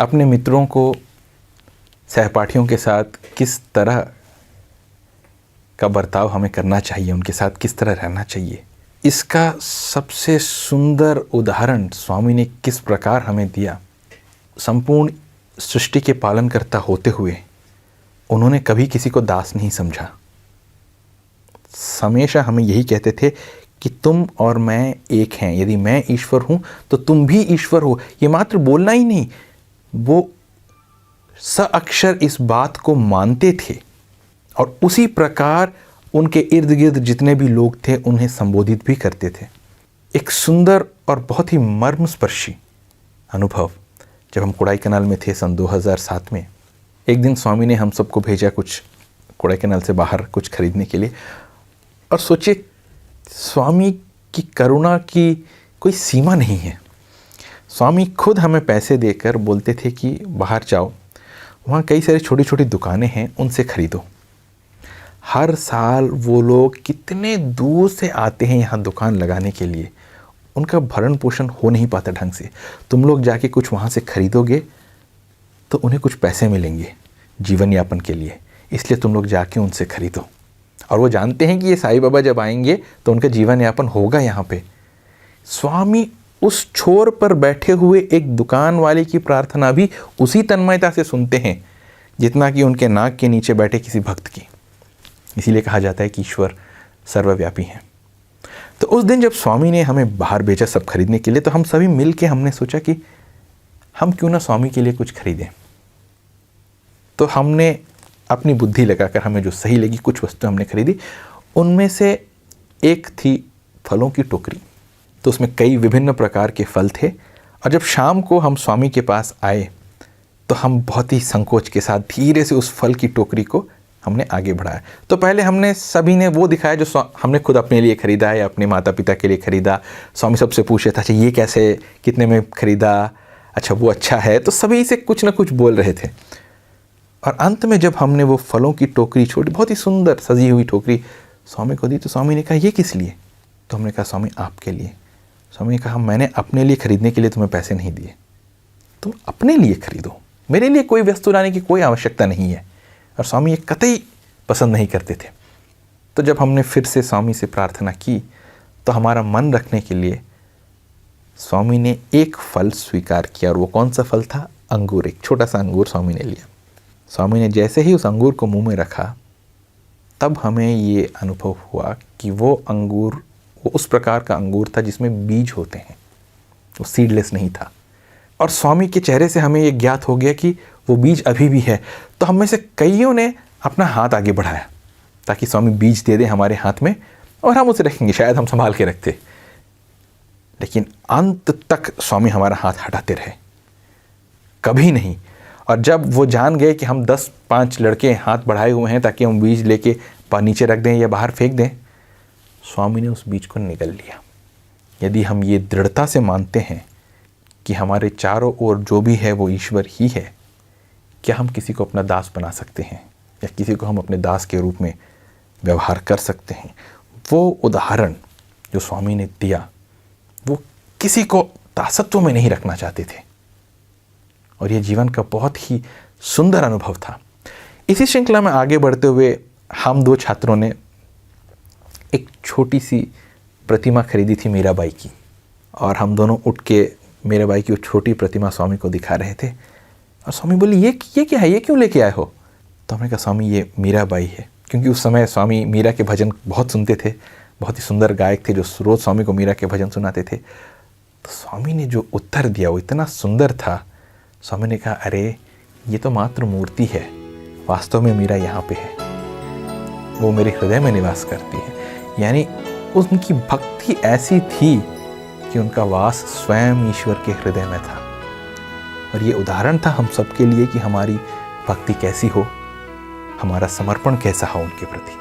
अपने मित्रों को, सहपाठियों के साथ किस तरह का बर्ताव हमें करना चाहिए, उनके साथ किस तरह रहना चाहिए, इसका सबसे सुंदर उदाहरण स्वामी ने किस प्रकार हमें दिया। संपूर्ण सृष्टि के पालनकर्ता होते हुए उन्होंने कभी किसी को दास नहीं समझा। हमेशा हमें यही कहते थे कि तुम और मैं एक हैं, यदि मैं ईश्वर हूँ तो तुम भी ईश्वर हो। ये मात्र बोलना ही नहीं, वो सअक्षर इस बात को मानते थे और उसी प्रकार उनके इर्द गिर्द जितने भी लोग थे उन्हें संबोधित भी करते थे। एक सुंदर और बहुत ही मर्मस्पर्शी अनुभव जब हम कोडाईकनाल में थे सन 2007 में। एक दिन स्वामी ने हम सबको भेजा कुछ कोडाईकनाल से बाहर कुछ खरीदने के लिए, और सोचिए स्वामी की करुणा की कोई सीमा नहीं है। स्वामी खुद हमें पैसे देकर बोलते थे कि बाहर जाओ, वहाँ कई सारी छोटी छोटी दुकानें हैं, उनसे खरीदो। हर साल वो लोग कितने दूर से आते हैं यहाँ दुकान लगाने के लिए, उनका भरण पोषण हो नहीं पाता ढंग से। तुम लोग जाके कुछ वहाँ से खरीदोगे तो उन्हें कुछ पैसे मिलेंगे जीवन यापन के लिए, इसलिए तुम लोग जाके उनसे खरीदो। और वो जानते हैं कि ये साईं बाबा जब आएंगे तो उनका जीवन यापन होगा यहाँ पे। स्वामी उस छोर पर बैठे हुए एक दुकान वाले की प्रार्थना भी उसी तन्मयता से सुनते हैं जितना कि उनके नाक के नीचे बैठे किसी भक्त की। इसीलिए कहा जाता है कि ईश्वर सर्वव्यापी हैं। तो उस दिन जब स्वामी ने हमें बाहर भेजा सब खरीदने के लिए, तो हम सभी मिल के हमने सोचा कि हम क्यों ना स्वामी के लिए कुछ खरीदें। तो हमने अपनी बुद्धि लगाकर हमें जो सही लगी कुछ वस्तु हमने खरीदी। उनमें से एक थी फलों की टोकरी। तो उसमें कई विभिन्न प्रकार के फल थे, और जब शाम को हम स्वामी के पास आए तो हम बहुत ही संकोच के साथ धीरे से उस फल की टोकरी को हमने आगे बढ़ाया। तो पहले हमने सभी ने वो दिखाया जो हमने खुद अपने लिए ख़रीदा है या अपने माता पिता के लिए ख़रीदा। स्वामी सबसे पूछे था, अच्छा ये कैसे, कितने में ख़रीदा, अच्छा वो अच्छा है। तो सभी से कुछ ना कुछ बोल रहे थे, और अंत में जब हमने वो फलों की टोकरी, छोटी बहुत ही सुंदर सजी हुई टोकरी स्वामी को दी, तो स्वामी ने कहा ये किस लिए? तो हमने कहा स्वामी आपके लिए। स्वामी ने कहा मैंने अपने लिए ख़रीदने के लिए तुम्हें पैसे नहीं दिए, तुम अपने लिए ख़रीदो, मेरे लिए कोई वस्तु लाने की कोई आवश्यकता नहीं है। और स्वामी ये कतई पसंद नहीं करते थे। तो जब हमने फिर से स्वामी से प्रार्थना की तो हमारा मन रखने के लिए स्वामी ने एक फल स्वीकार किया, और वो कौन सा फल था? अंगूर। एक छोटा सा अंगूर स्वामी ने लिया। स्वामी ने जैसे ही उस अंगूर को मुंह में रखा, तब हमें ये अनुभव हुआ कि वो अंगूर वो उस प्रकार का अंगूर था जिसमें बीज होते हैं, वो सीडलेस नहीं था। और स्वामी के चेहरे से हमें ये ज्ञात हो गया कि वो बीज अभी भी है। तो हम में से कईयों ने अपना हाथ आगे बढ़ाया ताकि स्वामी बीज दे दें हमारे हाथ में, और हम उसे रखेंगे, शायद हम संभाल के रखते। लेकिन अंत तक स्वामी हमारा हाथ हटाते रहे, कभी नहीं। और जब वो जान गए कि हम 10-5 लड़के हाथ बढ़ाए हुए हैं ताकि हम बीज लेके नीचे रख दें या बाहर फेंक दें, स्वामी ने उस बीज को निगल लिया। यदि हम ये दृढ़ता से मानते हैं कि हमारे चारों ओर जो भी है वो ईश्वर ही है, क्या हम किसी को अपना दास बना सकते हैं या किसी को हम अपने दास के रूप में व्यवहार कर सकते हैं? वो उदाहरण जो स्वामी ने दिया, वो किसी को दासत्व में नहीं रखना चाहते थे, और ये जीवन का बहुत ही सुंदर अनुभव था। इसी श्रृंखला में आगे बढ़ते हुए हम 2 छात्रों ने एक छोटी सी प्रतिमा खरीदी थी मीराबाई की, और हम दोनों उठ के मीराबाई की वो छोटी प्रतिमा स्वामी को दिखा रहे थे। और स्वामी बोली ये क्या है, ये क्यों लेके आए हो? तो हमने कहा स्वामी ये मीराबाई है, क्योंकि उस समय स्वामी मीरा के भजन बहुत सुनते थे, बहुत ही सुंदर गायक थे जो रोज़ स्वामी को मीरा के भजन सुनाते थे। तो स्वामी ने जो उत्तर दिया वो इतना सुंदर था। स्वामी ने कहा अरे ये तो मात्र मूर्ति है, वास्तव में मीरा यहाँ पे है, वो मेरे हृदय में निवास करती है। यानी उनकी भक्ति ऐसी थी कि उनका वास स्वयं ईश्वर के हृदय में था। और ये उदाहरण था हम सबके लिए कि हमारी भक्ति कैसी हो, हमारा समर्पण कैसा हो उनके प्रति।